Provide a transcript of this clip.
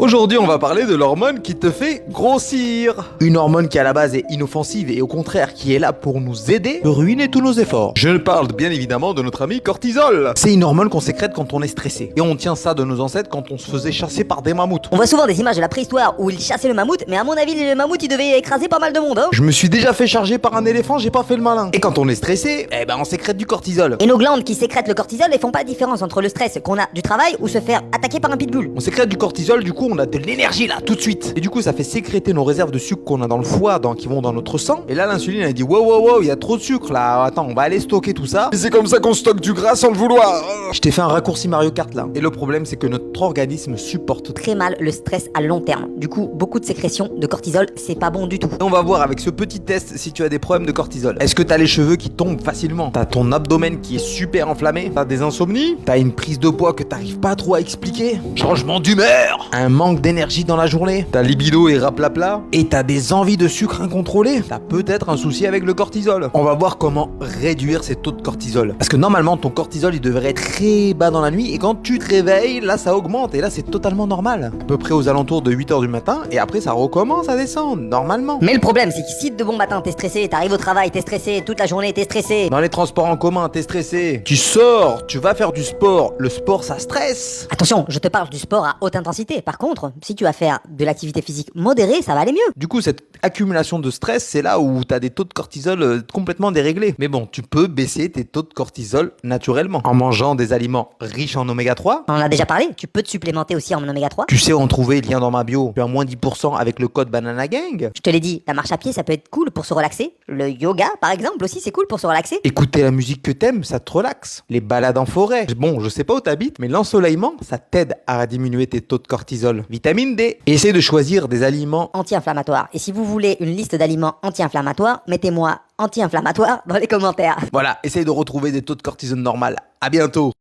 Aujourd'hui, on va parler de l'hormone qui te fait grossir. Une hormone qui à la base est inoffensive et au contraire qui est là pour nous aider peut ruiner tous nos efforts. Je parle bien évidemment de notre ami cortisol. C'est une hormone qu'on sécrète quand on est stressé. Et on tient ça de nos ancêtres quand on se faisait chasser par des mammouths. On voit souvent des images de la préhistoire où ils chassaient le mammouth, mais à mon avis, le mammouth il devait écraser pas mal de monde, hein. Je me suis déjà fait charger par un éléphant, j'ai pas fait le malin. Et quand on est stressé, on sécrète du cortisol. Et nos glandes qui sécrètent le cortisol, elles font pas de différence entre le stress qu'on a du travail ou se faire attaquer par un pitbull. On sécrète du cortisol, du coup on a de l'énergie là, tout de suite. Et du coup ça fait sécréter nos réserves de sucre qu'on a dans le foie, qui vont dans notre sang. Et là l'insuline elle dit wow, il y a trop de sucre là, attends, on va aller stocker tout ça. Et c'est comme ça qu'on stocke du gras sans le vouloir. Je t'ai fait un raccourci Mario Kart là. Et le problème c'est que notre organisme supporte Très mal le stress à long terme. Du coup, beaucoup de sécrétion de cortisol, c'est pas bon du tout. Et on va voir avec ce petit test si tu as des problèmes de cortisol. Est-ce que t'as les cheveux qui tombent facilement? T'as ton abdomen qui est super enflammé? T'as des insomnies? T'as une prise de poids que t'arrives pas trop à expliquer? Changement d'humeur? Un manque d'énergie dans la journée? Ta libido est raplapla? Et t'as des envies de sucre incontrôlées? T'as peut-être un souci avec le cortisol. On va voir comment réduire ces taux de cortisol. Parce que normalement ton cortisol il devrait être très bas dans la nuit et quand tu te réveilles, là ça augmente et là c'est totalement normal. À peu près aux alentours de 8h du matin et après ça recommence à descendre, normalement. Mais le problème, c'est que si de bon matin t'es stressé, t'arrives au travail, t'es stressé, toute la journée t'es stressé. Dans les transports en commun, t'es stressé. Tu sors, tu vas faire du sport. Le sport, ça stresse. Attention, je te parle du sport à haute intensité. Par contre, si tu vas faire de l'activité physique modérée, ça va aller mieux. Du coup, cette accumulation de stress, c'est là où t'as des taux de cortisol complètement déréglés. Mais bon, tu peux baisser tes taux de cortisol naturellement en mangeant des aliments riches en oméga 3. On en a déjà parlé, tu peux te supplémenter aussi en oméga 3. Tu sais où en trouver, lien dans ma bio. Tu as moins 10% avec le code Banana Gang. Je te l'ai dit, la marche à pied, ça peut être cool pour se relaxer. Le yoga, par exemple, aussi, c'est cool pour se relaxer. Écouter la musique que t'aimes, ça te relaxe. Les balades en forêt. Bon, je sais pas où t'habites, mais l'ensoleillement, ça t'aide à diminuer tes taux de cortisol. Vitamine D. Essaye de choisir des aliments Anti-inflammatoires. Et si vous voulez une liste d'aliments anti-inflammatoires, mettez-moi anti-inflammatoire dans les commentaires. Voilà, essaye de retrouver des taux de cortisol normal. À bientôt.